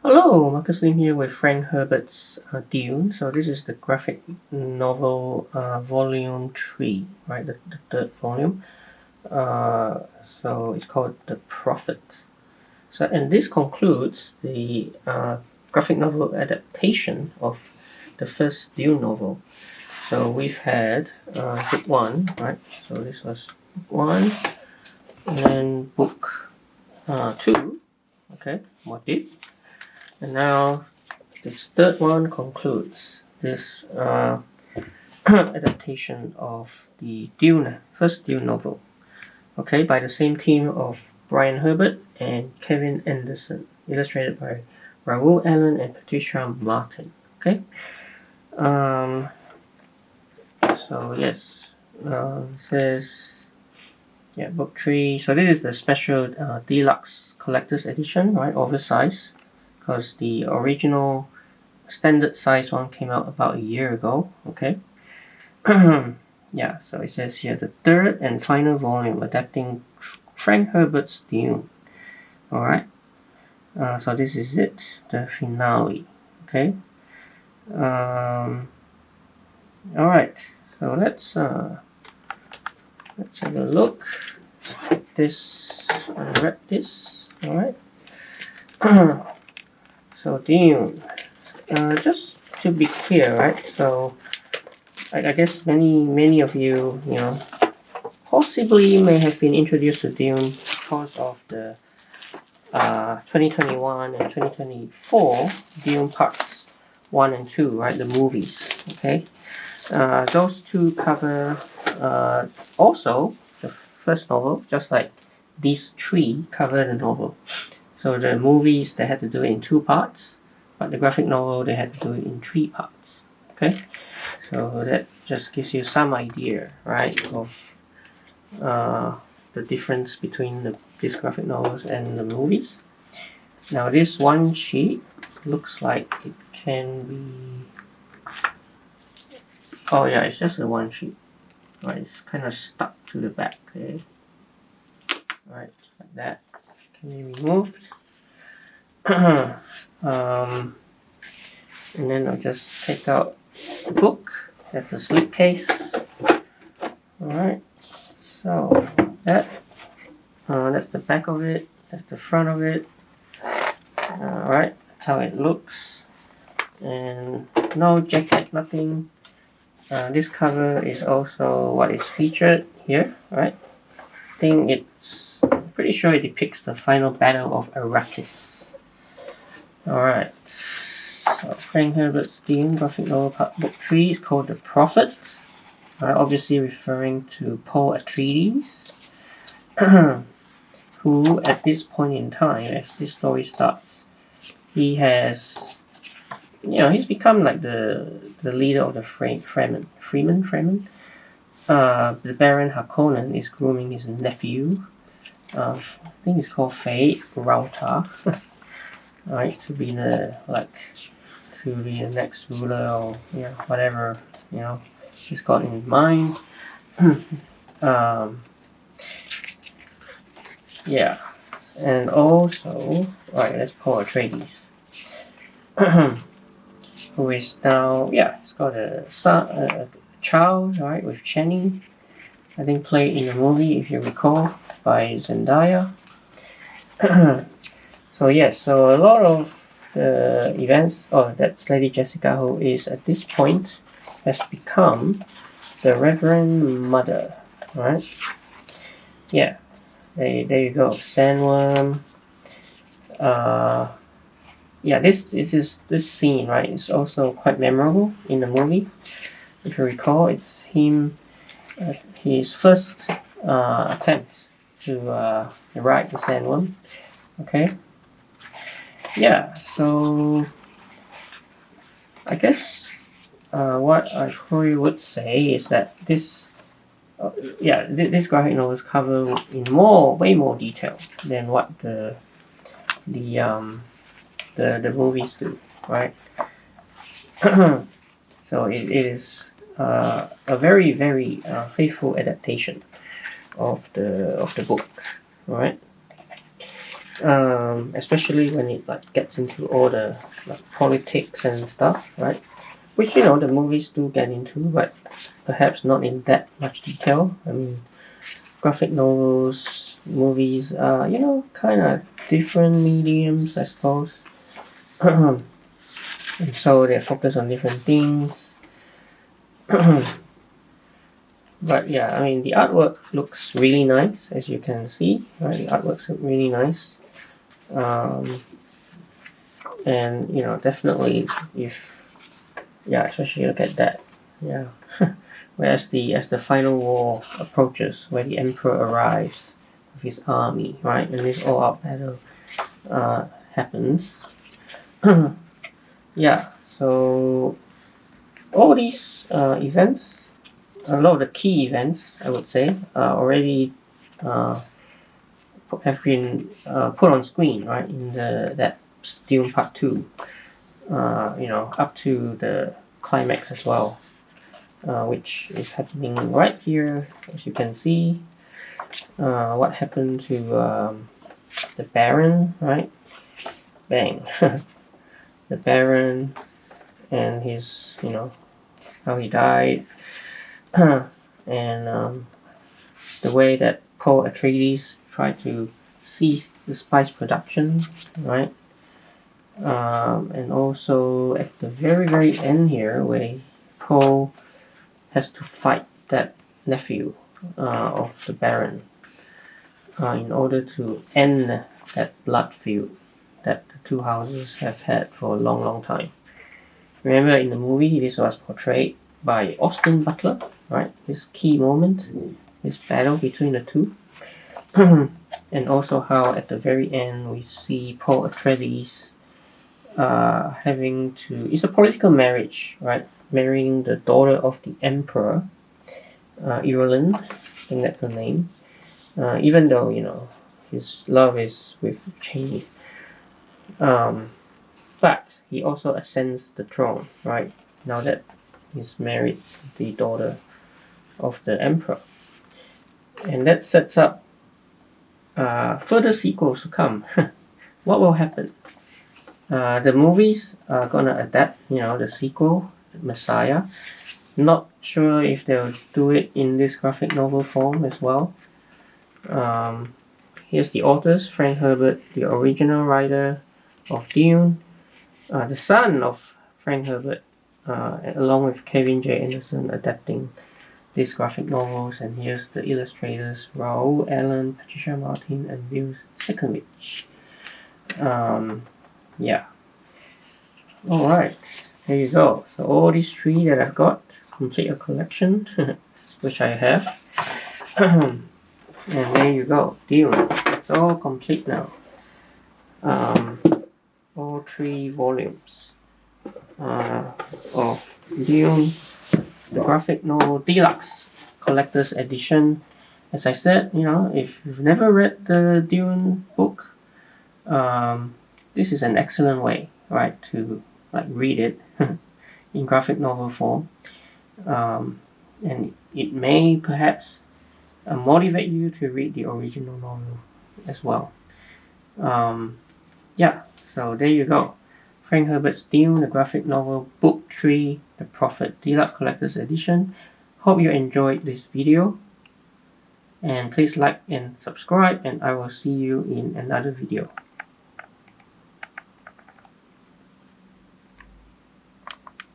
Hello, Marcus Lim here with Frank Herbert's Dune. So this is the graphic novel volume 3, right? The third volume. So it's called The Prophet. So and this concludes the graphic novel adaptation of the first Dune novel. So we've had book 1, right? So this was book 1, and then book 2, okay, Motif. And now this third one concludes this adaptation of the Dune, first Dune novel, okay, by the same team of Brian Herbert and Kevin Anderson, illustrated by Raoul Allen and Patricia Martin. Okay, so yes, it says book 3. So this is the special deluxe collector's edition, right? Oversized, because the original standard size one came out about a year ago. Okay. Yeah, so it says here the third and final volume adapting Frank Herbert's Dune. Alright. So this is it, the finale. Okay. Alright. So let's have a look. Take this and wrap this. Alright. So Dune. Just to be clear, right? So I guess many of you, possibly may have been introduced to Dune because of the 2021 and 2024 Dune Parts 1 and 2, right? The movies, okay? Those two cover also the first novel, just like these 3 cover the novel. So the movies, they had to do it in 2 parts, but the graphic novel, they had to do it in 3 parts, okay? So that just gives you some idea, right, of the difference between these graphic novels and the movies. Now this one sheet looks like it can be... Oh yeah, it's just a one sheet. Right, it's kind of stuck to the back there. Right, like that. Can be removed. And then I'll just take out the book. That's the slipcase. Alright, so that's the back of it, that's the front of it. Alright, that's how it looks. And no jacket, nothing. This cover is also what is featured here, right? I think it's pretty sure it depicts the final battle of Arrakis. Alright. So Frank Herbert's Dune graphic novel book 3 is called The Prophet. Obviously referring to Paul Atreides, who at this point in time, as this story starts, he has, he's become like the leader of the Fremen. The Baron Harkonnen is grooming his nephew. I think it's called Fade Rauta, right, to be the next ruler, or whatever he's got in mind. And also, right, let's Paul Atreides, who is now, he's got a son, a child, right, with Chani, I think played in the movie, if you recall, by Zendaya. So a lot of the events, that's Lady Jessica, who is at this point has become the Reverend Mother, right? Yeah, there you go, Sandworm. This scene, right, is also quite memorable in the movie. If you recall, it's him, his first attempt to ride the Sandworm. Okay. Yeah, so I guess what I probably would say is that this graphic novel is covered in way more detail than what the movies do, right? So it is a very faithful adaptation of the book, right? Especially when it like gets into all the like politics and stuff, right? Which you know the movies do get into, but perhaps not in that much detail. I mean, graphic novels, movies are you know kind of different mediums, I suppose. And so they focus on different things. But yeah, I mean the artwork looks really nice, as you can see. Right, the artworks look really nice. And you know definitely if yeah, especially look at that. Yeah. Whereas as the final war approaches, where the emperor arrives with his army, right, and this all-out battle happens. Yeah. So all these events, a lot of the key events, I would say, already uh, have been put on screen, right, in that Dune Part 2. You know, up to the climax as well, which is happening right here, as you can see. What happened to the Baron, right? Bang. The Baron and his, you know, how he died. And the way that Paul Atreides tried to seize the spice production, right? And also at the very, very end here, where Paul has to fight that nephew of the Baron in order to end that blood feud that the two houses have had for a long, long time. Remember in the movie, this was portrayed by Austin Butler, right? This key moment, this battle between the two. And also how at the very end we see Paul Atreides having to... It's a political marriage, right? Marrying the daughter of the emperor, Irulan, I think that's her name. Even though, you know, his love is with Chani. But he also ascends the throne, right? Now that he's married the daughter of the emperor. And that sets up further sequels to come. What will happen? The movies are gonna adapt, you know, the sequel, Messiah. Not sure if they'll do it in this graphic novel form as well. Here's the authors: Frank Herbert, the original writer of Dune, the son of Frank Herbert, along with Kevin J. Anderson adapting these graphic novels. And here's the illustrators: Raoul Allen, Patricia Martin, and Bill Sienkiewicz. Yeah. Alright, there you go. So all these three that I've got complete a collection, which I have. And there you go, Dune. It's all complete now. All 3 volumes of Dune, the graphic novel Deluxe collector's edition. As I said, you know, if you've never read the Dune book, this is an excellent way, right, to like read it in graphic novel form. And it may perhaps motivate you to read the original novel as well. Yeah, so there you go. Frank Herbert's Dune, the graphic novel, Book 3, The Prophet, Deluxe Collector's Edition. Hope you enjoyed this video. And please like and subscribe, and I will see you in another video.